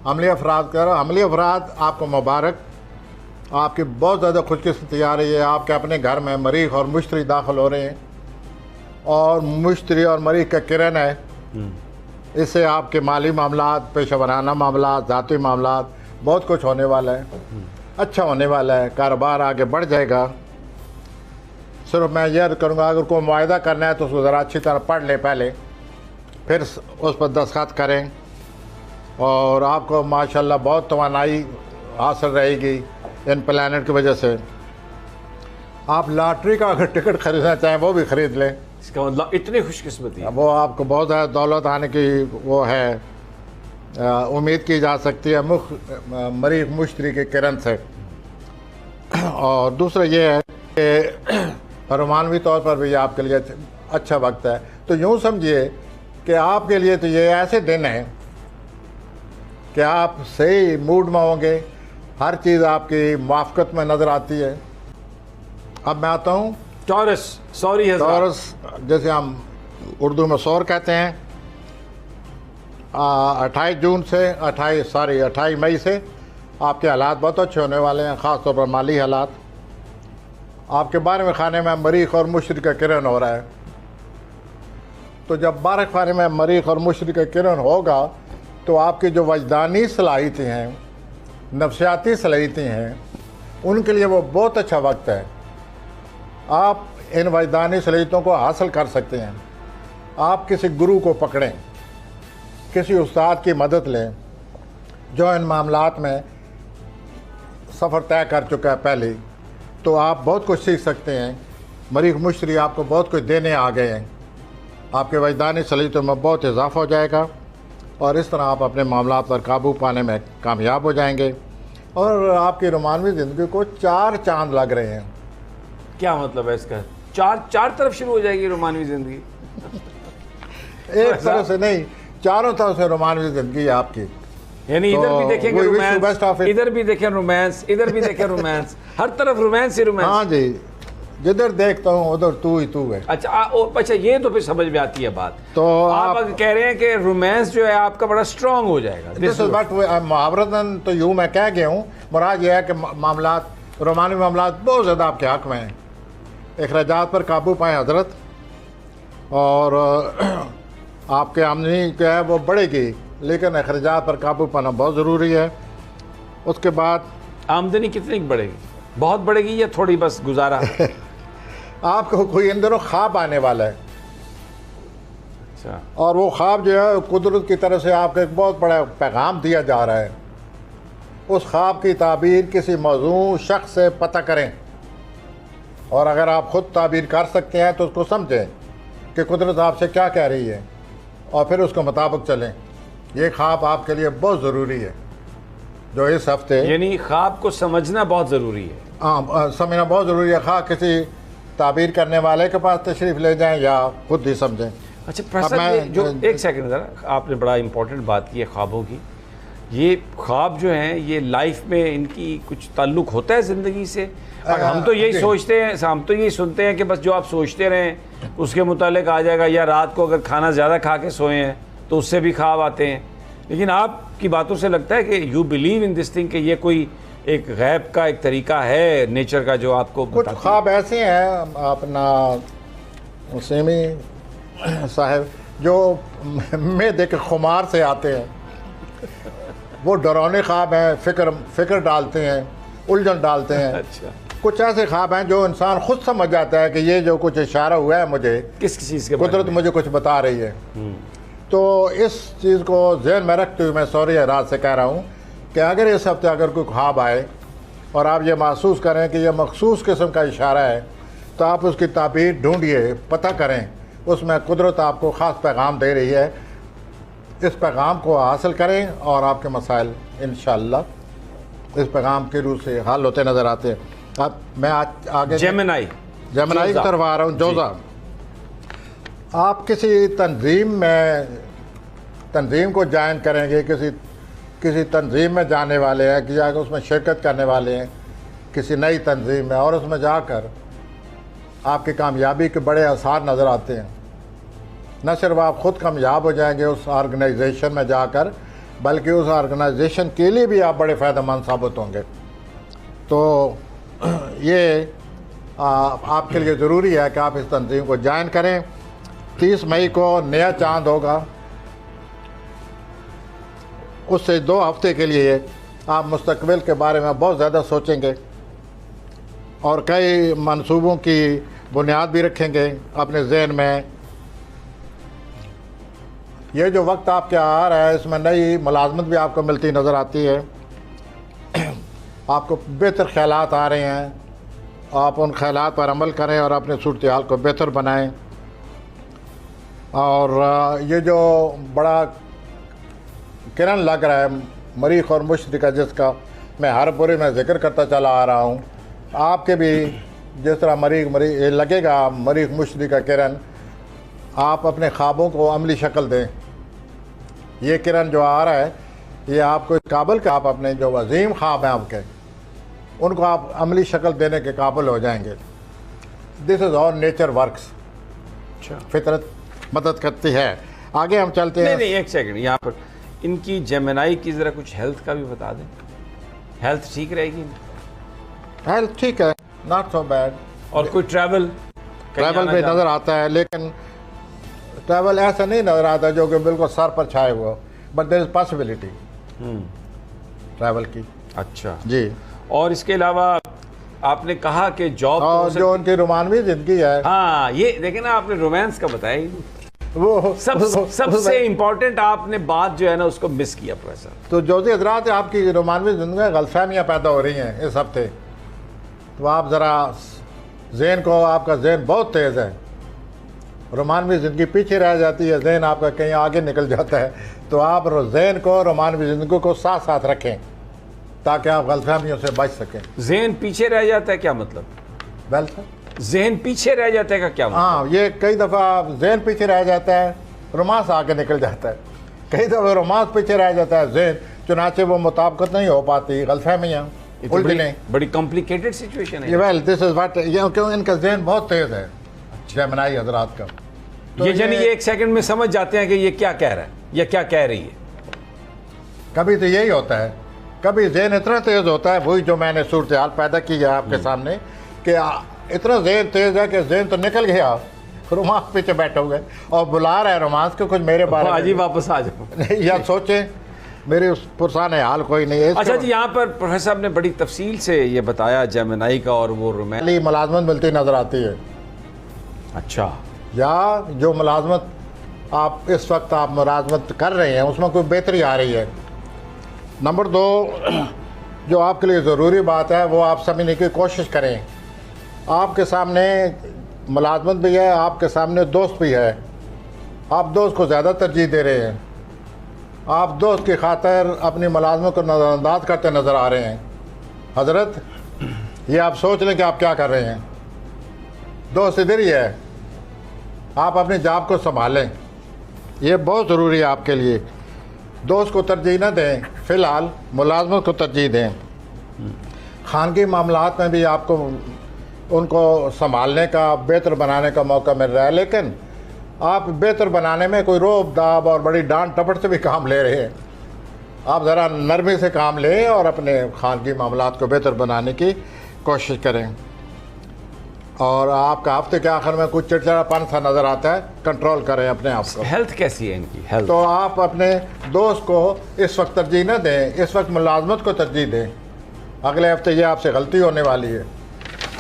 अमली अफराद कह रहा हूँ। अमली अफराद आपको मुबारक, आपकी बहुत ज़्यादा खुशकिस्मती आ रही है। आपके अपने घर में मरीख और मुश्तरी दाखिल हो रहे हैं, और मुश्तरी और मरीख का किरण है। इससे आपके माली मामलात, पेशा वराना मामलात, ज़ाती मामलात, बहुत कुछ होने वाला है, अच्छा होने वाला है। कारोबार आगे बढ़ जाएगा। सिर्फ मैं ये अर्ज़ करूँगा, अगर कोई मुआहदा करना है तो उसको ज़रा अच्छी तरह पढ़ ले पहले, फिर उस पर दस्तखत करें, और आपको माशाल्लाह बहुत तवानाई हासिल रहेगी इन प्लानट की वजह से। आप लॉटरी का अगर टिकट खरीदना चाहें वो भी ख़रीद लें। इसका मतलब इतनी खुशकिस्मती है, वो आपको बहुत ज़्यादा दौलत आने की वो है, उम्मीद की जा सकती है मरीख मुश्तरी के किरण से। और दूसरा ये है कि रोमानवी तौर पर भी आपके लिए अच्छा वक्त है। तो यूँ समझिए कि आपके लिए तो ये ऐसे दिन हैं कि आप सही मूड में होंगे, हर चीज़ आपकी मुआफ़क़त में नज़र आती है। अब मैं आता हूँ टॉरस, सॉरी है टॉरस, जैसे हम उर्दू में सौर कहते हैं। 28 मई से आपके हालात बहुत अच्छे होने वाले हैं, ख़ास तौर पर माली हालात। आपके 12वें खाने में मरीख और मुश्तरी का किरण हो रहा है। तो जब 12वें खाने में मरीख और मुश्तरी का किरण होगा तो आपकी जो वजदानी सलाहियतें हैं, नफ्सियाती सलाहियतें हैं, उनके लिए वो बहुत अच्छा वक्त है। आप इन वजदानी सलाहियतों को हासिल कर सकते हैं। आप किसी गुरु को पकड़ें, किसी उस्ताद की मदद लें जो इन मामलात में सफ़र तय कर चुका है पहले, तो आप बहुत कुछ सीख सकते हैं। मरीख मुश्तरी आपको बहुत कुछ देने आ गए हैं। आपके वजदानी सलाहियतों में बहुत इजाफा हो जाएगा, और इस तरह आप अपने मामलात पर काबू पाने में कामयाब हो जाएंगे, और आपकी रोमानवी ज़िंदगी को 4 चांद लग रहे हैं। क्या मतलब है इसका? चार तरफ शुरू हो जाएगी रोमानवी जिंदगी? एक तरफ से नहीं, चारों तरफ से रोमानवी ज़िंदगी है आपकी। यानी तो इधर भी देखेंगे रोमांस, इधर इधर भी देखें रोमांस, इधर भी देखें रोमांस, हर तरफ रोमांस ही रोमांस। हाँ जी, जिधर देखता हूँ उधर तू ही तू है। अच्छा अच्छा, ये तो फिर समझ में आती है बात। तो आप कह रहे हैं कि रोमांस जो है आपका बड़ा स्ट्रांग हो जाएगा। दिस इज बट मुहावरतन तो यूँ मैं कह गया हूँ, मुराद ये है कि मामलात, रोमानी मामलात बहुत ज़्यादा आपके हक़ में हैं। अखराजात पर काबू पाएँ हजरत, और आपके आमदनी जो है वो बढ़ेगी, लेकिन अखराजात पर काबू पाना बहुत ज़रूरी है। उसके बाद आमदनी कितनी बढ़ेगी? बहुत बढ़ेगी या थोड़ी बस गुजारा? आपको कोई इन दिनों ख्वाब आने वाला है। अच्छा। और वो ख्वाब जो है कुदरत की तरफ से आपको एक बहुत बड़ा पैगाम दिया जा रहा है। उस ख्वाब की ताबीर किसी मौजूद शख्स से पता करें, और अगर आप ख़ुद ताबीर कर सकते हैं तो उसको समझें कि कुदरत आपसे क्या कह रही है, और फिर उसके मुताबिक चलें। ये ख्वाब आपके लिए बहुत ज़रूरी है जो इस हफ्ते, यानी ख्वाब को समझना बहुत ज़रूरी है। हाँ, समझना बहुत ज़रूरी है। खा किसी ताबीर करने वाले के पास तशरीफ़ ले जाएं या खुद ही समझें। अच्छा प्रसाद, जो एक सेकंड ज़रा, आपने बड़ा इंपॉर्टेंट बात की है ख्वाबों की। ये ख्वाब जो हैं ये लाइफ में इनकी कुछ ताल्लुक़ होता है ज़िंदगी से? और हम तो यही सोचते हैं, हम तो यही सुनते हैं कि बस जो आप सोचते रहें उसके मुतालिक आ जाएगा, या रात को अगर खाना ज़्यादा खा के सोए हैं तो उससे भी ख्वाब आते हैं। लेकिन आपकी बातों से लगता है कि you believe in this thing, कि ये कोई एक गैब का एक तरीका है नेचर का जो आपको कुछ ख्वाब ऐसे हैं अपना सेमी साहब जो मैदे के खुमार से आते हैं। वो डरावने ख्वाब हैं, फिक्र डालते हैं, उलझन डालते हैं। अच्छा। कुछ ऐसे ख्वाब हैं जो इंसान खुद समझ जाता है कि ये जो कुछ इशारा हुआ है मुझे, किस चीज़ के कुदरत मुझे कुछ बता रही है। तो इस चीज़ को ज़हन में रखते हुए मैं सॉरी रात से कह रहा हूँ कि अगर इस हफ्ते अगर कोई ख्वाब आए और आप ये महसूस करें कि यह मखसूस किस्म का इशारा है, तो आप उसकी ताबीर ढूंढिए, पता करें उसमें कुदरत आपको ख़ास पैगाम दे रही है। इस पैगाम को हासिल करें और आपके मसाइल इंशाअल्लाह इस पैगाम के रूप से हल होते नज़र आते हैं। अब मैं आज आगे जेमिनाई की तरफ आ रहा हूँ। जोज़ा, आप किसी तंजीम को ज्वाइन करेंगे, किसी तंजीम में जाने वाले हैं कि जाकर उसमें शिरकत करने वाले हैं किसी नई तंजीम में, और उसमें जाकर आपकी कामयाबी के बड़े आसार नज़र आते हैं। न सिर्फ आप ख़ुद कामयाब हो जाएंगे उस ऑर्गेनाइजेशन में जाकर, बल्कि उस ऑर्गेनाइजेशन के लिए भी आप बड़े फ़ायदेमंद साबित होंगे। तो ये आपके लिए ज़रूरी है कि आप इस तंजीम को ज्वाइन करें। 30 मई को नया चांद होगा, उससे 2 हफ्ते के लिए आप मुस्तकबिल के बारे में बहुत ज़्यादा सोचेंगे और कई मंसूबों की बुनियाद भी रखेंगे अपने जहन में। ये जो वक्त आपके आ रहा है, इसमें नई मुलाजमत भी आपको मिलती नज़र आती है, आपको बेहतर ख्यालात आ रहे हैं, आप उन ख्यालात पर अमल करें और अपने सूरत हाल को बेहतर बनाएं। और ये जो बड़ा किरण लग रहा है मरीख और मुश्तरी का, जिसका मैं हर बुरे में ज़िक्र करता चला आ रहा हूँ, आपके भी जिस तरह मरीख लगेगा मरीख मुश्तरी का किरण, आप अपने ख्वाबों को अमली शक्ल दें। ये किरण जो आ रहा है ये आपको इस काबिल के आप अपने जो अजीम ख्वाब हैं आपके, उनको आप अमली शक्ल देने के काबिल हो जाएंगे। This is how nature works. अच्छा, फितरत मदद करती है। आगे हम चलते हैं। नहीं, एक सेकंड, यहाँ पर इनकी जेमिनी की ज़रा कुछ हेल्थ का भी बता दें। हेल्थ ठीक रहेगी? हेल्थ ठीक है, नॉट सो बैड। और कोई ट्रैवल भी नज़र आता है, लेकिन ट्रैवल ऐसा नहीं नज़र आता जो कि बिल्कुल सर पर छाए हुआ, but there is possibility travel की। अच्छा जी। और इसके अलावा आपने कहा कि जॉब और जो उनकी रोमानवी ज़िंदगी है, हाँ, ये देखें ना, आपने रोमांस का बताया ही वो सबसे इम्पोर्टेंट आपने बात जो है ना उसको मिस किया प्रोफेसर। तो जोजी हजरात, आपकी रोमानवी ज़िंदगी में गलतफहमियाँ पैदा हो रही हैं इस हफ्ते। तो आप ज़रा जहन को, आपका जहन बहुत तेज़ है, रोमानवी ज़िंदगी पीछे रह जाती है, जहन आपका कहीं आगे निकल जाता है। तो आप जहन को, रोमानवी ज़िंदगी को साथ साथ रखें ताकि आप गलतफहमियों से बच सकें। जहन पीछे रह जाता है क्या मतलब? वेल सर, जहन पीछे रह जाता है का क्या मतलब? हाँ, ये कई दफ़ा जहन पीछे रह जाता है, रोमांस आगे निकल जाता है। कई दफ़ा रोमांस पीछे रह जाता है, जहन, चुनाचे वो मुताबिकत नहीं हो पाती, गलतफहमियाँ उल्टने। बड़ी कॉम्प्लिकेटेड सिचुएशन है। वेल दिस इज व्हाट, क्यों इनका जहन बहुत तेज़ है जेमिनी हजरात का। तो ये 1 सेकंड में समझ जाते हैं कि ये क्या कह रहा है या क्या कह रही है। कभी तो यही होता है, कभी जहन इतना तेज़ होता है, वही जो मैंने सूरत हाल पैदा की है आपके सामने, कि इतना जहन तेज़ है कि जहन तो निकल गया, रोमांस पीछे बैठे हुए और बुला रहा है रोमांस को कुछ मेरे बारे में। जी वापस आ जाओ या सोचे मेरे उस पुरसान हाल कोई नहीं है। अच्छा जी, यहाँ पर प्रोफेसर साहब ने बड़ी तफसील से ये बताया जेमिनी का, और वो रोमांस मुलाजमत मिलती नज़र आती है। अच्छा, या जो मुलाजमत आप इस वक्त आप मुलाजमत कर रहे हैं उसमें कोई बेहतरी आ रही है। नंबर 2, जो आपके लिए ज़रूरी बात है वो आप समझने की कोशिश करें। आपके सामने मुलाजमत भी है, आपके सामने दोस्त भी है, आप दोस्त को ज़्यादा तरजीह दे रहे हैं, आप दोस्त की खातिर अपनी मुलाजमत को नज़रअंदाज करते नज़र आ रहे हैं। हजरत, ये आप सोच लें कि आप क्या कर रहे हैं। दोस्त इधर ही है, आप अपनी जॉब को संभालें, ये बहुत ज़रूरी है आपके लिए। दोस्त को तरजीह न दें, फ़िलहाल मुलाजमत को तरजीह दें। खानगी मामलात में भी आपको उनको संभालने का, बेहतर बनाने का मौका मिल रहा है, लेकिन आप बेहतर बनाने में कोई रोब दाब और बड़ी डांट टपट से भी काम ले रहे हैं। आप ज़रा नरमी से काम लें और अपने खानगी मामलात को बेहतर बनाने की कोशिश करें। और आपका हफ्ते के आखिर में कुछ चिड़चिड़ापन सा नज़र आता है, कंट्रोल करें अपने आप को। हेल्थ कैसी है इनकी हेल्थ? तो आप अपने दोस्त को इस वक्त तरजीह न दें, इस वक्त मुलाजमत को तरजीह दें। अगले हफ्ते ये आपसे गलती होने वाली है।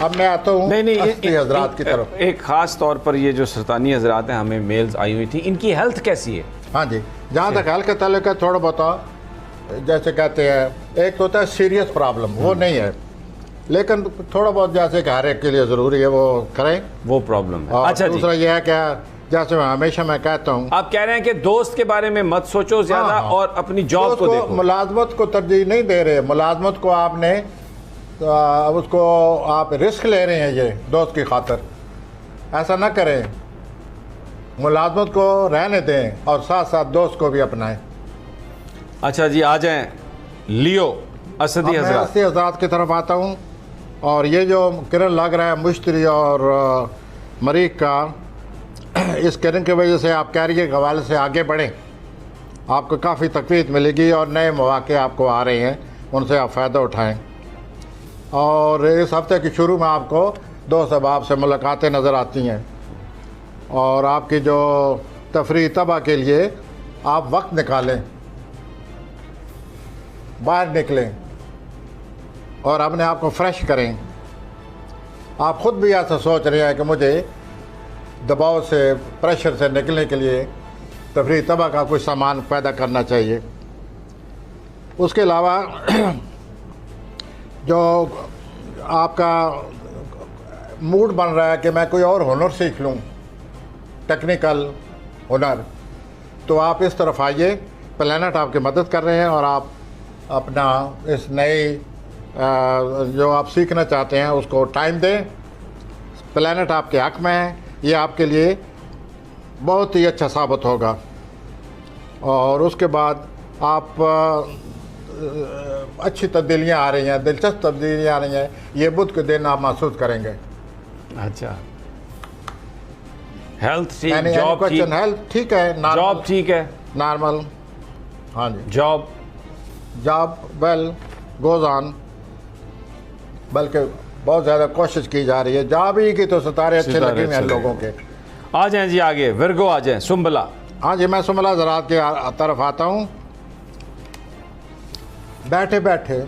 अब मैं आता हूँ असली हजरात की तरफ। एक ख़ास तौर पर ये जो सरतानी हजरात हैं, हमें मेल्स आई हुई थी, इनकी हेल्थ कैसी है? हाँ जी, जहाँ तक हेल्थ के ताल्लुक है, थोड़ा बहुत जैसे कहते हैं, एक तो होता है सीरियस प्रॉब्लम, वो नहीं है, लेकिन थोड़ा बहुत जैसे कि हर एक के लिए ज़रूरी है वो करें, वो प्रॉब्लम है। और अच्छा, दूसरा यह है कि जैसे मैं हमेशा मैं कहता हूँ, आप कह रहे हैं कि दोस्त के बारे में मत सोचो ज़्यादा, और अपनी जॉब को देखो। मुलाजमत को तरजीह नहीं दे रहे, मुलाजमत को आपने उसको आप रिस्क ले रहे हैं ये दोस्त की खातिर, ऐसा ना करें। मुलाजमत को रहने दें और साथ साथ दोस्त को भी अपनाएं। अच्छा जी, आ जाएं लियो असदी हजरात। असदी हजरात की तरफ आता हूँ, और ये जो किरण लग रहा है मुश्तरी और मरीख का, इस किरण की वजह से आप कैरियर के हवाले से आगे बढ़ें। आपको काफ़ी तकवीत मिलेगी और नए मौके आपको आ रहे हैं, उनसे आप फ़ायदा उठाएं। और इस हफ्ते के शुरू में आपको 2 अहबाब से मुलाकातें नज़र आती हैं और आपकी जो तफरीह तबाह के लिए आप वक्त निकालें, बाहर निकलें और अपने आप को फ्रेश करें। आप ख़ुद भी ऐसा सोच रहे हैं कि मुझे दबाव से, प्रेशर से निकलने के लिए तफरीह तबाह का कुछ सामान पैदा करना चाहिए। उसके अलावा जो आपका मूड बन रहा है कि मैं कोई और हुनर सीख लूँ, टेक्निकल हुनर, तो आप इस तरफ आइए। प्लैनेट आपकी मदद कर रहे हैं और आप अपना इस नई जो आप सीखना चाहते हैं उसको टाइम दें। प्लैनेट आपके हक़ में है, ये आपके लिए बहुत ही अच्छा साबित होगा। और उसके बाद आप अच्छी तब्दीलियाँ आ रही हैं, दिलचस्प तब्दीलियाँ आ रही हैं, ये बुध के दिन आप महसूस करेंगे। अच्छा, हेल्थ ठीक, जॉब क्वेश्चन, हेल्थ ठीक है, जॉब ठीक है, नॉर्मल, हाँ जी, जॉब वेल गोज ऑन, बल्कि बहुत ज़्यादा कोशिश की जा रही है। जॉब ही की तो सितारे अच्छे लगे हुए हैं लोगों के। आ जाएं जी आगे, विर्गो आ जाएं, सुंबला। हाँ जी, मैं सुंबला ज़रात के तरफ आता हूँ। बैठे बैठे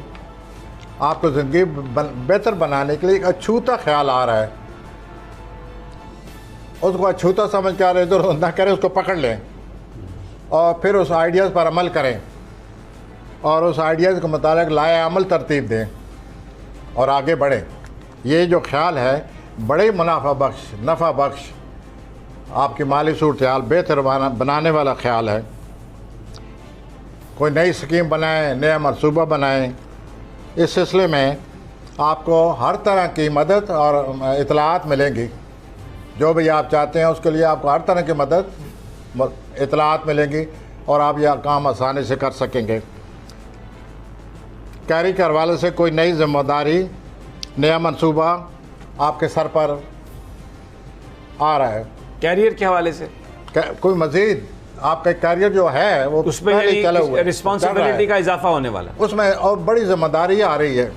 आपको ज़िंदगी बेहतर बनाने के लिए एक अछूता ख्याल आ रहा है, उसको अछूता समझ कर इधर ना करें, उसको पकड़ लें और फिर उस आइडियाज़ पर अमल करें और उस आइडियाज़ के मुताबिक लाए अमल तरतीब दें और आगे बढ़ें। ये जो ख्याल है बड़े नफ़ा बख्श आपकी माली सूरत-ए-हाल बेहतर बनाने वाला ख्याल है। कोई नई स्कीम बनाएं, नया मनसूबा बनाएं। इस सिलसिले में आपको हर तरह की मदद और इतलात मिलेंगी। जो भी आप चाहते हैं उसके लिए आपको हर तरह की मदद, इतलात मिलेंगी और आप यह काम आसानी से कर सकेंगे। कैरी के हवाले से कोई नई जिम्मेदारी, नया मंसूबा आपके सर पर आ रहा है। कैरियर के हवाले से कोई मज़ीद आपका कैरियर जो है वो उसमें रिस्पॉन्सिबिलिटी का इजाफा होने वाला है, उसमें और बड़ी जिम्मेदारी आ रही है,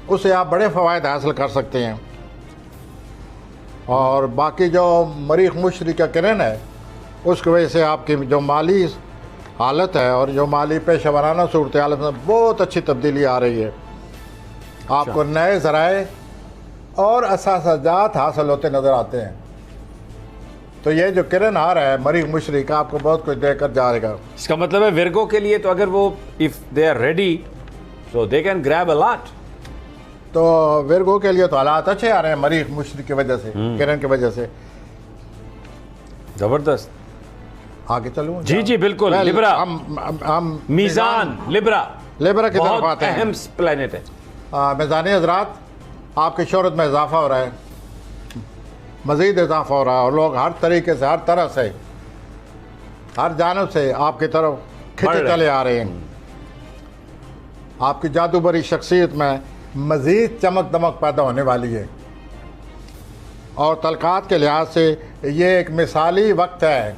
उससे आप बड़े फ़वायद हासिल कर सकते हैं। और बाकी जो मरीख मुशरी का किरण है उसकी वजह से आपकी जो माली हालत है और जो माली पेशा वराना सूरत हालत में बहुत अच्छी तब्दीली आ रही है। आपको नए ज़राए और असासाजात हासिल होते नज़र आते हैं। तो ये जो किरण आ रहा है मरीख मुशरी का, आपको बहुत कुछ देकर जाएगा। इसका मतलब है विर्गो के लिए तो अगर वो if they are ready so they can grab a lot. तो विर्गो के लिए तो हालात अच्छे आ रहे हैं मरीख मुशरी की वजह से, किरण की वजह से। ज़बरदस्त। आगे चलूँ? जी जी बिल्कुल। लिब्रा, हम मीज़ान लिब्रा की तरफ आते हैं। अहम प्लैनेट है। मीज़ानी हज़रात, आपकी शोहरत में इजाफा हो रहा है, मज़ीद इजाफा हो रहा है और लोग हर तरीके से, हर तरह से, हर जानब से आपकी तरफ खिंचे चले आ रहे हैं। आपकी जादू भरी शख्सियत में मज़ीद चमक दमक पैदा होने वाली है और तलकात के लिहाज से ये एक मिसाली वक्त है।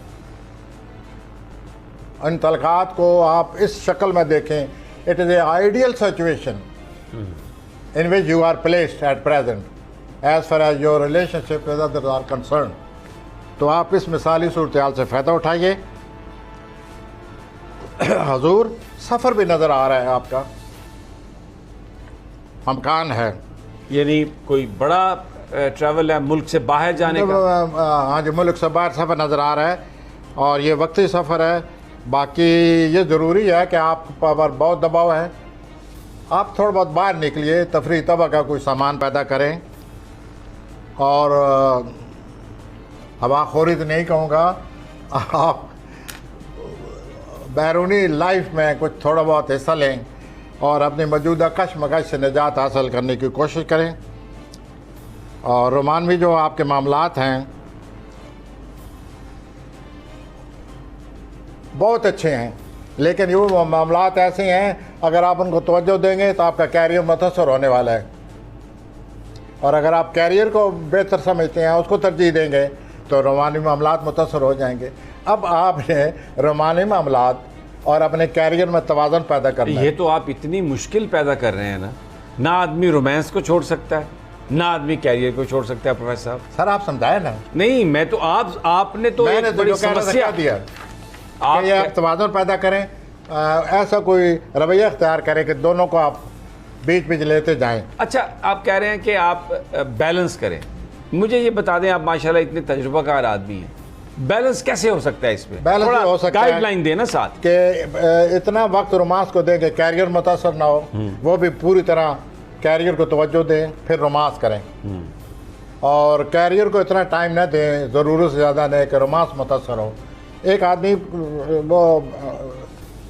इन तलकात को आप इस शक्ल में देखें, it is a ideal situation in which you are placed at present as far as your relationship with others are concerned। तो आप इस मिसाली सूरत-ए-हाल से फ़ायदा उठाइए। हजूर सफ़र भी नज़र आ रहा है, आपका अमकान है, यानी कोई बड़ा ट्रैवल है, मुल्क से बाहर जाने का। हाँ जी, मुल्क से बाहर सफ़र नज़र आ रहा है और ये वक्ती सफ़र है। बाकी ये ज़रूरी है कि आप पर बहुत दबाव है, आप थोड़ा बहुत बाहर निकलिए, तफरीह तबाह का कोई सामान पैदा करें और हवाखोरी तो नहीं कहूँगा, आप बैरूनी लाइफ में कुछ थोड़ा बहुत हिस्सा लें और अपनी मौजूदा कशमकश से निजात हासिल करने की कोशिश करें। और रोमानवी जो आपके मामलात हैं बहुत अच्छे हैं, लेकिन ये मामलात ऐसे हैं अगर आप उनको तवज्जो देंगे तो आपका कैरियर मुतासर होने वाला है। और अगर आप कैरियर को बेहतर समझते हैं, उसको तरजीह देंगे तो रोमानी मामलात मुतासर हो जाएंगे। अब आपने रोमानी मामलात और अपने कैरियर में तवाज़ुन पैदा करना है। ये तो आप इतनी मुश्किल पैदा कर रहे हैं ना आदमी रोमांस को छोड़ सकता है, ना आदमी कैरियर को छोड़ सकता है। प्रोफेसर साहब, सर आप समझाए ना। नहीं, मैं तो आपने तो मैंने एक तो बड़ी जो कहना था समस्या कह दिया आप कि ये आप तवाज़ुन पैदा करें, ऐसा कोई रवैया इख्तियार करें कि दोनों को आप बीच बीच लेते जाएं। अच्छा, आप कह रहे हैं कि आप बैलेंस करें। मुझे ये बता दें, आप माशाल्लाह इतने तजुर्बाकार आदमी हैं, बैलेंस कैसे हो सकता है इसमें? बैलेंस थोड़ा हो सकता है गाइडलाइन देना साथ कि इतना वक्त रोमांस को दें कि कैरियर मुतासर ना हो, वो भी पूरी तरह कैरियर को तवज्जो दें, फिर रोमांस करें। और कैरियर को इतना टाइम ना दें, ज़रूरत से ज़्यादा दें कि रोमांस मुतासर हो। एक आदमी वो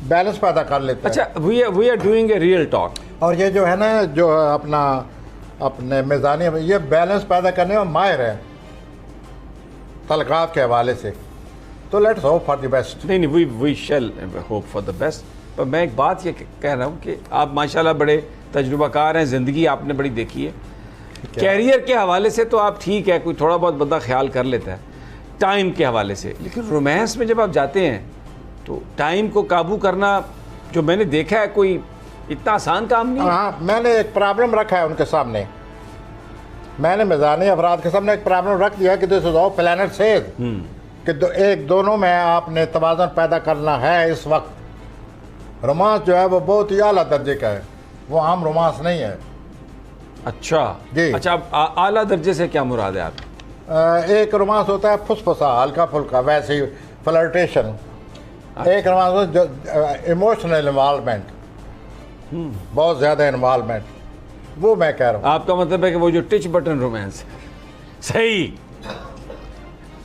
बैलेंस पैदा कर लेता है। अच्छा, we are doing a real talk. और ये जो है ना, जो अपने मिजानी में ये बैलेंस पैदा करने में माहिर है तलकात के हवाले से। तो let's hope for the best. नहीं, we shall hope for the best. पर मैं एक बात ये कह रहा हूँ कि आप माशाल्लाह बड़े तजुर्बाकार हैं, ज़िंदगी आपने बड़ी देखी है। कैरियर के हवाले से तो आप ठीक है, कोई थोड़ा बहुत बंदा ख्याल कर लेता है टाइम के हवाले से, लेकिन रोमांस में जब आप जाते हैं तो टाइम को काबू करना, जो मैंने देखा है, कोई इतना आसान काम नहीं है। हाँ, मैंने एक प्रॉब्लम रखा है उनके सामने। मैंने मिजानी अफराद के सामने एक प्रॉब्लम रख दिया कि this is of planet says कि दोनों में आपने तवाज़ुन पैदा करना है। इस वक्त रोमांस जो है वो बहुत ही आला दर्जे का है, वो आम रोमांस नहीं है। अच्छा जी। अच्छा, अब आला दर्जे से क्या मुराद है आप? एक रोमांस होता है फुसफुसा, हल्का फुल्का, वैसे ही फ्लर्टेशन। एक रोमांस जो इमोशनल इन्वॉल्वमेंट, बहुत ज़्यादा इन्वॉल्वमेंट, वो मैं कह रहा हूँ। आपका मतलब है कि वो जो टिच बटन रोमांस है। सही।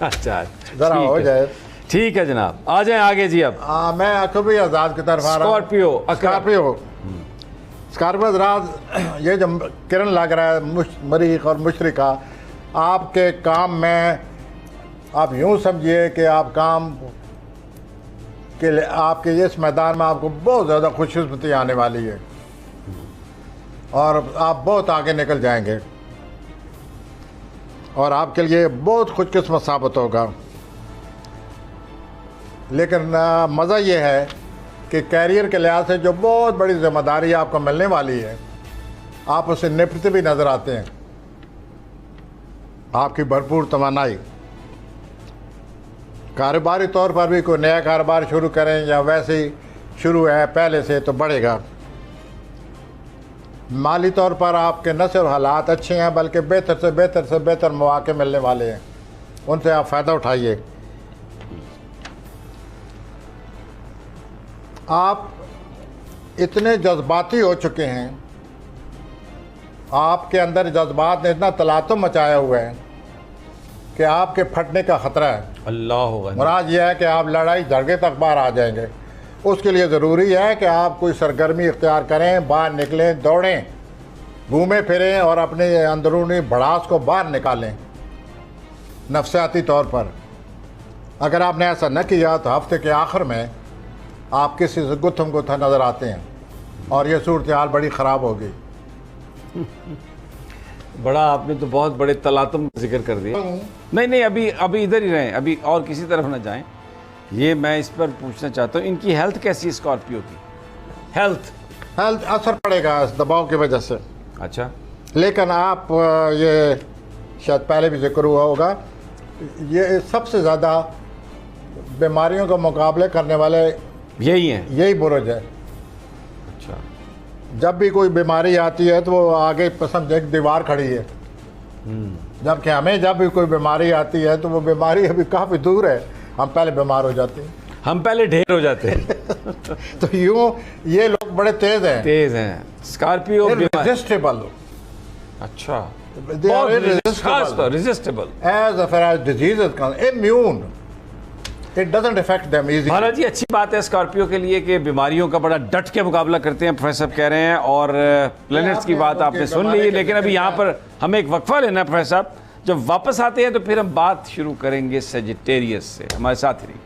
अच्छा, ज़रा हो जाए। ठीक है जनाब, आ जाएं आगे जी। अब मैं अकबरी आज़ाद की तरफ आ रहा हूँ। स्कॉर्पियो आज़ाद, ये जो किरण लग रहा है मरीख और मुशरिका, आपके काम में आप यूँ समझिए कि आप काम के लिए आपके इस मैदान में आपको बहुत ज़्यादा खुशकिस्मती आने वाली है और आप बहुत आगे निकल जाएंगे और आपके लिए बहुत खुशकिस्मत साबित होगा। लेकिन मज़ा ये है कि कैरियर के लिहाज से जो बहुत बड़ी जिम्मेदारी आपको मिलने वाली है, आप उससे निपटते भी नज़र आते हैं। आपकी भरपूर तवानाई, कारोबारी तौर पर भी कोई नया कारोबार शुरू करें या वैसे ही शुरू है पहले से, तो बढ़ेगा। माली तौर पर आपके न सिर्फ हालात अच्छे हैं बल्कि बेहतर से बेहतर मौके मिलने वाले हैं, उनसे आप फ़ायदा उठाइए। आप इतने जज्बाती हो चुके हैं, आपके अंदर जज्बात ने इतना तलातुम मचाया हुआ है कि आपके फटने का ख़तरा है। अल्लाह होगा। मुराद यह है कि आप लड़ाई झगड़े तक बाहर आ जाएंगे। उसके लिए ज़रूरी है कि आप कोई सरगर्मी इख्तियार करें, बाहर निकलें, दौड़ें, घूमें फिरें और अपने अंदरूनी भड़ास को बाहर निकालें नफसियाती तौर पर। अगर आपने ऐसा न किया तो हफ्ते के आखिर में आप किसी से गुत्थम गुत्था नज़र आते हैं और ये सूरत हाल बड़ी ख़राब होगी। बड़ा आपने तो बहुत बड़े तलातुम का जिक्र कर दिया। नहीं, अभी इधर ही रहें, अभी और किसी तरफ ना जाएं। ये मैं इस पर पूछना चाहता हूँ, इनकी हेल्थ कैसी है स्कॉर्पियो की? हेल्थ असर पड़ेगा इस दबाव की वजह से। अच्छा, लेकिन आप ये शायद पहले भी जिक्र हुआ होगा, ये सबसे ज़्यादा बीमारियों का मुकाबले करने वाले यही बुरुज है। अच्छा, जब भी कोई बीमारी आती है तो वो आगे पसंद एक दीवार खड़ी है, जबकि हमें जब भी कोई बीमारी आती है तो वो बीमारी अभी काफ़ी दूर है, हम पहले बीमार हो जाते हैं, हम पहले ढेर हो जाते हैं। तो यूँ ये लोग बड़े तेज़ हैं स्कॉर्पियो रेजिस्टेबल। अच्छा, resistible as far as disease is concerned, immune, it doesn't affect them easily. Maharaj ji, अच्छी बात है स्कॉर्पियो के लिए कि बीमारियों का बड़ा डट के मुकाबला करते हैं, प्रोफेसर कह रहे हैं। और प्लैनेट्स की बात आपने सुन ली, लेकिन अभी यहाँ पर हमें एक वक्फा लेना है प्रोफेसर साहब। जब वापस आते हैं तो फिर हम बात शुरू करेंगे सेजिटेरियस से। हमारे साथ ही रहिए।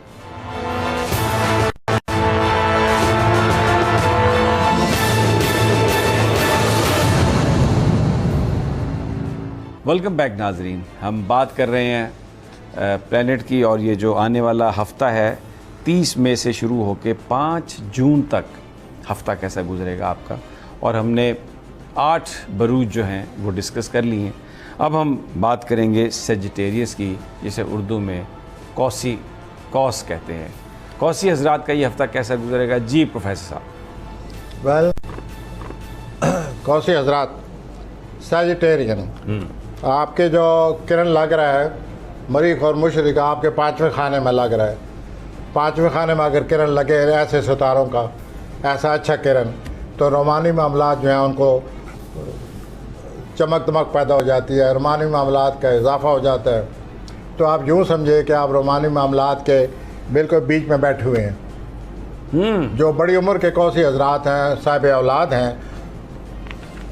वेलकम बैक नाजरीन। हम बात कर रहे हैं प्लैनेट की, और ये जो आने वाला हफ्ता है 30 मई से शुरू होकर 5 जून तक हफ्ता कैसा गुजरेगा आपका, और हमने 8 बरूज जो हैं वो डिस्कस कर लिए हैं। अब हम बात करेंगे सेजिटेरियस की, जिसे उर्दू में कौस कहते हैं। कौसी हजरात का ये हफ्ता कैसा गुजरेगा जी प्रोफेसर साहब? वेल, कौसी हजरात सैजिटेरियन, आपके जो किरण लग रहा है मरीख और मुशरिक आपके 5वें खाने में लग रहा है। 5वें खाने में अगर किरण लगे ऐसे सितारों का, ऐसा अच्छा किरण, तो रोमानी मामलात जो हैं उनको चमक दमक पैदा हो जाती है, रोमानी मामलात का इजाफा हो जाता है। तो आप यूँ समझे कि आप रोमानी मामलात के बिल्कुल बीच में बैठे हुए हैं। जो बड़ी उम्र के कौसी हजरात हैं, साहिब औलाद हैं,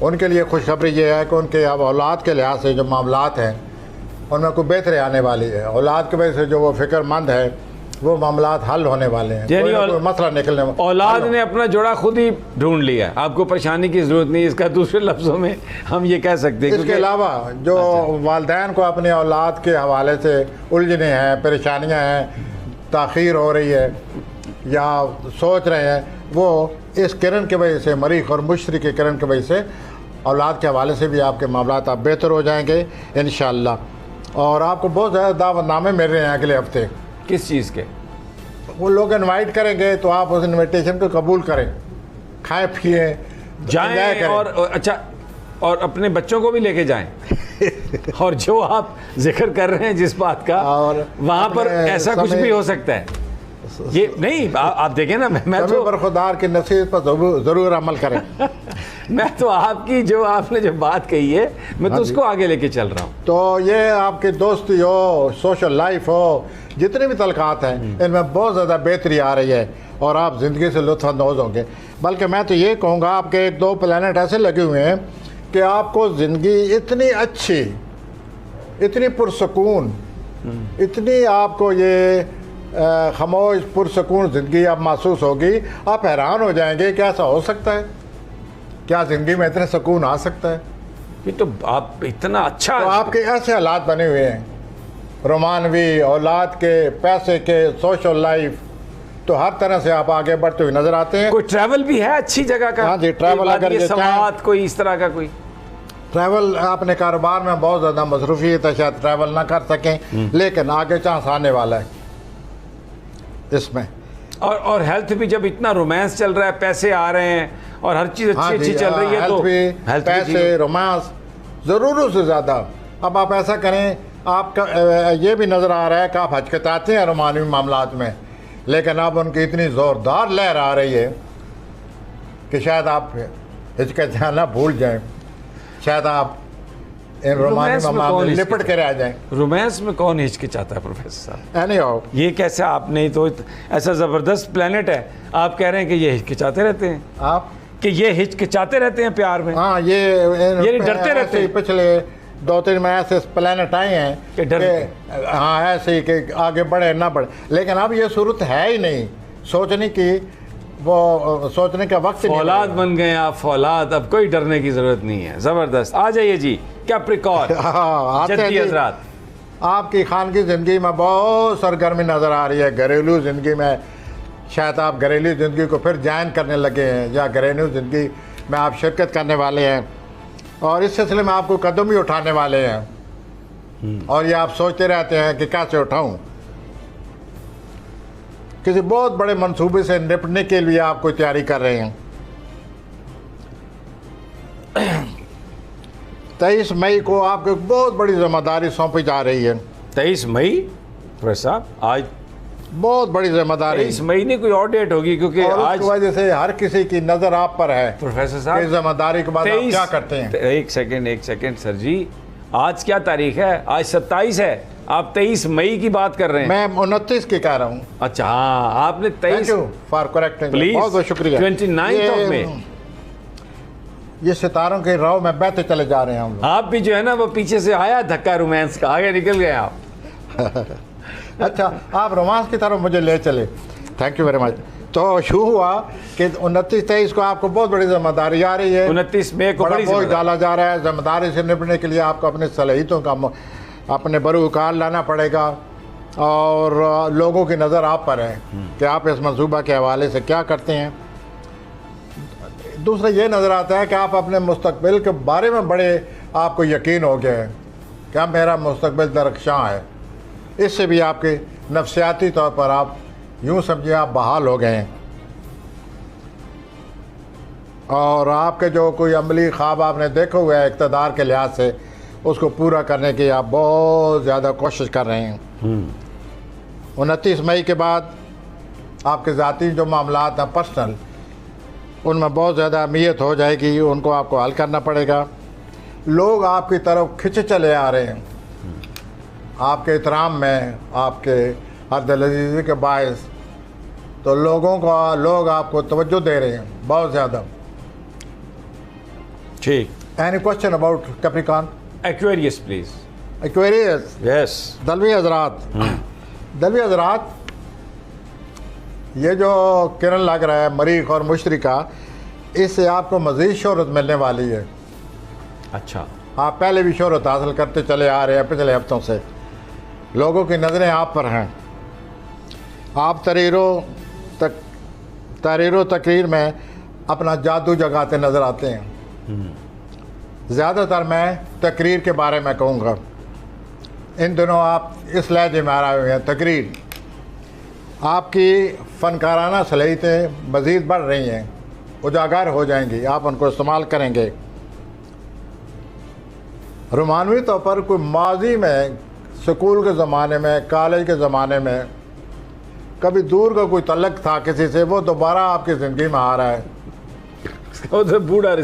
उनके लिए खुशखबरी ये है कि उनके अब औलाद के लिहाज से जो मामलात हैं उनमें कोई बेहतरी आने वाली है। औलाद की वजह से जो वो फिक्रमंद है वो मामलात हल होने वाले हैं, कोई मसला निकलने वाला। औलाद ने अपना जोड़ा खुद ही ढूंढ लिया, आपको परेशानी की ज़रूरत नहीं। इसका दूसरे लफ्ज़ों में हम ये कह सकते हैं। इसके अलावा जो वालिदैन को अपने औलाद के हवाले से उलझने हैं, परेशानियां हैं, ताख़ीर हो रही है या सोच रहे हैं, वो इस किरण की वजह से, मरीख और मुशरिक के किरण की वजह से औलाद के हवाले से भी आपके मामलात आप बेहतर हो जाएंगे इंशाअल्लाह। और आपको बहुत ज़्यादा दावतनामे मिल रहे हैं अगले हफ्ते। किस चीज़ के? वो लोग इनवाइट करेंगे तो आप उस इनविटेशन को कबूल करें, खाएं पिए जाएं, और अच्छा, और अपने बच्चों को भी लेके जाएं। और जो आप जिक्र कर रहे हैं जिस बात का, और वहाँ पर ऐसा कुछ भी हो सकता है। ये नहीं, आप देखें ना, मैं तो बरखुदार की नसीहत पर ज़रूर अमल करें। मैं तो आपकी जो आपने जो बात कही है, मैं तो उसको आगे लेके चल रहा हूँ। तो ये आपकी दोस्ती हो, सोशल लाइफ हो, जितने भी तलकात हैं इनमें बहुत ज़्यादा बेहतरी आ रही है और आप ज़िंदगी से लुत्फ़अंदोज़ होंगे। बल्कि मैं तो ये कहूँगा, आपके 1-2 प्लैनेट ऐसे लगे हुए हैं कि आपको ज़िंदगी इतनी अच्छी, इतनी पुरसकून, इतनी आपको ये खामोश पुरसकून ज़िंदगी आप महसूस होगी, आप हैरान हो जाएंगे कि ऐसा हो सकता है, क्या ज़िंदगी में इतने सुकून आ सकता है। ये तो आप इतना अच्छा, तो आपके ऐसे हालात बने हुए हैं, रोमानवी, औलाद के, पैसे के, सोशल लाइफ, तो हर तरह से आप आगे बढ़ते हुए नजर आते हैं। कोई ट्रैवल भी है अच्छी जगह का? हाँ जी, ट्रैवल अगर समात कोई इस तरह का, कोई ट्रैवल, आपने कारोबार में बहुत ज़्यादा मसरूफियत है, शायद ट्रैवल ना कर सकें, लेकिन आगे चांस आने वाला है इसमें। और हेल्थ भी, जब इतना रोमांस चल रहा है, पैसे आ रहे हैं और हर चीज़ अच्छी चल रही है, तो हेल्थ, पैसे, रोमांस, ज़रूरत से ज़्यादा। अब आप ऐसा करें, आपका ये भी नज़र आ रहा है कि आप हचकचाते हैं रोमानी मामलात में, लेकिन अब उनकी इतनी ज़ोरदार लहर आ रही है कि शायद आप हिचकिचाना भूल जाएं, शायद आप इन रोमानी मामलों में लिपट कर आ जाएं। रोमांस में कौन हिचकिचाता है प्रोफेसर साहब? एनीहाउ, ये कैसे, आपने तो ऐसा ज़बरदस्त प्लेनेट है, आप कह रहे हैं कि ये हिचकिचाते रहते हैं, आप कि ये हिचकिचाते रहते हैं प्यार में? हाँ, ये डरते रहते हैं। पिछले 2-3 में ऐसे प्लैनेट आए हैं कि डर, हाँ, ऐसे ही कि आगे बढ़े ना बढ़े, लेकिन अब ये सूरत है ही नहीं सोचने की, वो सोचने का वक्त नहीं। फौलाद बन गए आप, फौलाद, अब कोई डरने की जरूरत नहीं है। जबरदस्त, आ जाइए जी। कैप्रिकॉर्न, हजरात, आपकी खानगी ज़िंदगी में बहुत सरगर्मी नज़र आ रही है। घरेलू ज़िंदगी में शायद आप घरेलू ज़िंदगी को फिर ज्वाइन करने लगे हैं, या घरेलू ज़िंदगी में आप शिरकत करने वाले हैं, और इस सिलसिले में आपको कदम ही उठाने वाले हैं, और ये आप सोचते रहते हैं कि कैसे उठाऊं। किसी बहुत बड़े मंसूबे से निपटने के लिए आप कोई तैयारी कर रहे हैं। 23 मई को आपको एक बहुत बड़ी जिम्मेदारी सौंपी जा रही है। 23 मई प्रोफेसर साहब, आज बहुत बड़ी जिम्मेदारी। 23 मई नहीं, कोई और डेट होगी, क्योंकि आज की वजह से हर किसी की नजर आप पर है प्रोफेसर साहब। इस जिम्मेदारी के बाद आप क्या करते हैं? एक सेकंड सर जी, आज क्या तारीख है? आज 27 है, आप 23 मई की बात कर रहे हैं। मैं 29 की कह रहा हूँ। अच्छा, हाँ, आपने 23 फॉर करेक्टिंग, बहुत बहुत शुक्रिया। 29 ऑफ मई। ये सितारों के राव में बहते चले जा रहे हैं हम लोग। आप भी जो है ना, वो पीछे से आया धक्का रोमांस का, आगे निकल गए आप। अच्छा, आप रोमांस की तरफ मुझे ले चले, थैंक यू वेरी मच। तो शुरू हुआ कि 29-23 को आपको बहुत बड़ी जिम्मेदारी आ रही है। 29 मई को बड़ी बोझ डाला जा रहा है। जिम्मेदारी से निपटने के लिए आपको अपनी सलाहियतों का, अपने बरूकार लाना पड़ेगा, और लोगों की नज़र आप पर है कि आप इस मंसूबा के हवाले से क्या करते हैं। दूसरा ये नज़र आता है कि आप अपने मुस्तकबिल के बारे में बड़े आपको यकीन हो गया है कि अब मेरा मुस्तकबिल दरख्शां है। इससे भी आपके नफ्सियाती तौर पर आप यूँ समझिए आप बहाल हो गए हैं, और आपके जो कोई अमली ख्वाब आपने देखा हुआ है इक़्तिदार के लिहाज से, उसको पूरा करने की आप बहुत ज़्यादा कोशिश कर रहे हैं। 29 मई के बाद आपके ज़ाती जो मामलात हैं पर्सनल, उनमें बहुत ज़्यादा अहमियत हो जाएगी, उनको आपको हल करना पड़ेगा। लोग आपकी तरफ खिंचे चले आ रहे हैं आपके एहतराम में, आपके हरदिलअज़ीज़ी के बायस, तो लोग आपको तवज्जो दे रहे हैं बहुत ज़्यादा। ठीक। Any question about Capricorn? Aquarius please. Aquarius, yes. Dalvi हजरात, ये जो किरण लग रहा है मरीख और मुश्तरी का, इससे आपको मज़ीद शोहरत मिलने वाली है। अच्छा। आप पहले भी शोहरत हासिल करते चले आ रहे हैं पिछले हफ्तों से, लोगों की नज़रें आप पर हैं। आप तहरीर तकरीर में अपना जादू जगाते नज़र आते हैं। ज़्यादातर मैं तकरीर के बारे में कहूँगा। इन दिनों आप इस लहजे में आ रहे हुए हैं तकरीर। आपकी फ़नकाराना सलाहियतें मज़ीद बढ़ रही हैं, उजागर हो जाएंगी, आप उनको इस्तेमाल करेंगे। रोमानवी तौर पर कोई माजी में स्कूल के ज़माने में, कॉलेज के ज़माने में कभी दूर का कोई तल्लक था किसी से, वो दोबारा आपकी ज़िंदगी में आ रहा है। बूढ़ा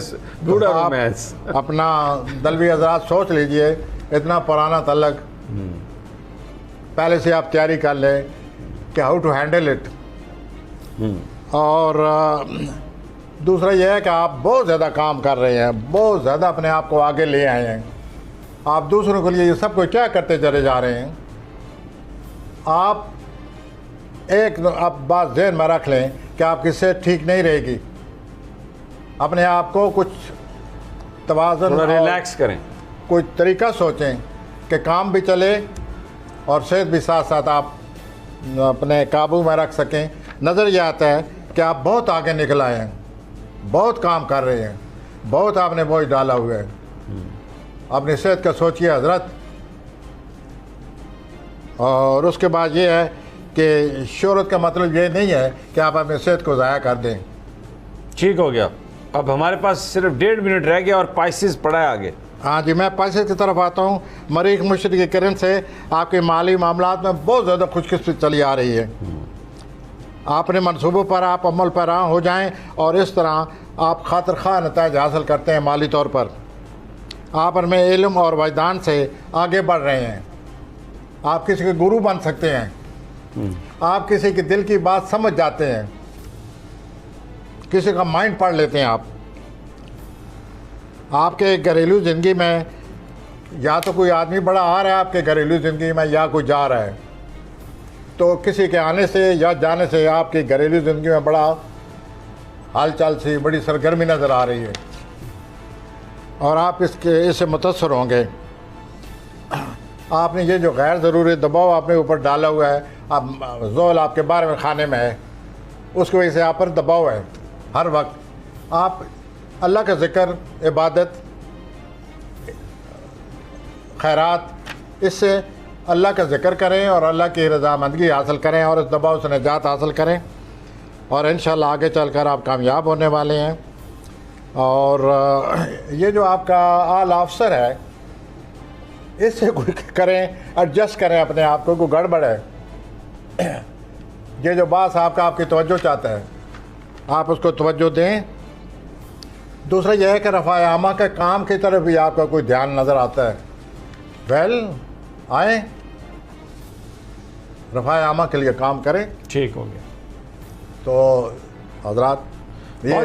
रोमांस। अपना दलवी हज़रात सोच लीजिए, इतना पुराना तल्लक, पहले से आप तैयारी कर लें कि हाउ टू हैंडल इट। और दूसरा यह है कि आप बहुत ज़्यादा काम कर रहे हैं, बहुत ज़्यादा अपने आप को आगे ले आए हैं। आप दूसरों के लिए ये सब कुछ क्या करते चले जा रहे हैं। आप बात ज़हन में रख लें कि आपकी सेहत ठीक नहीं रहेगी। अपने आप को कुछ तवाज़ुन, रिलैक्स करें, कोई तरीका सोचें कि काम भी चले और सेहत भी साथ साथ आप अपने काबू में रख सकें। नज़र ये आता है कि आप बहुत आगे निकल आए हैं, बहुत काम कर रहे हैं, बहुत आपने बोझ डाला हुआ है। अपनी सेहत का सोचिए हजरत। और उसके बाद ये है कि शोहरत का मतलब ये नहीं है कि आप अपनी सेहत को ज़ाया कर दें। ठीक हो गया। अब हमारे पास सिर्फ 1.5 मिनट रह गया और पाइसेस पड़ा है आगे। हाँ जी, मैं पैसे की तरफ आता हूँ। मरीख मुश्तरी की किरण से आपके माली मामलात में बहुत ज़्यादा खुशकिस्मती चली आ रही है। आपने मनसूबों पर आप अमल पैरा हो जाएं और इस तरह आप खातिर खा नतीजे हासिल करते हैं। माली तौर पर आप उनमें इल्म और वजदान से आगे बढ़ रहे हैं। आप किसी के गुरु बन सकते हैं। आप किसी के दिल की बात समझ जाते हैं, किसी का माइंड पढ़ लेते हैं। आपके घरेलू ज़िंदगी में या तो कोई आदमी बड़ा आ रहा है आपके घरेलू ज़िंदगी में, या कोई जा रहा है, तो किसी के आने से या जाने से आपकी घरेलू ज़िंदगी में बड़ा हालचाल सी, बड़ी सरगर्मी नज़र आ रही है और आप इससे मुतासर होंगे। आपने ये जो गैर ज़रूरी दबाव आपने ऊपर डाला हुआ है, आप ज़ोल आपके बारे में खाने में है, उसकी वजह से आप पर दबाव है हर वक्त। आप अल्लाह का ज़िक्र, इबादत, खैरात, इससे अल्लाह का ज़िक्र करें और अल्लाह की रज़ामंदगी हासिल करें और इस दबाव से निजात हासिल करें और इंशाअल्लाह आगे चलकर आप कामयाब होने वाले हैं। और ये जो आपका आल अफसर है, इससे कोई करें, एडजस्ट करें अपने आप को, कोई गड़बड़ है। ये जो बास आपकी तवज्जो चाहता है, आप उसको तवज्जो दें। दूसरा यह है कि रफ़ा आमा के काम की तरफ भी आपका कोई ध्यान नज़र आता है। आए रफ़ा आमा के लिए काम करें। ठीक हो गया। तो हजरात, ये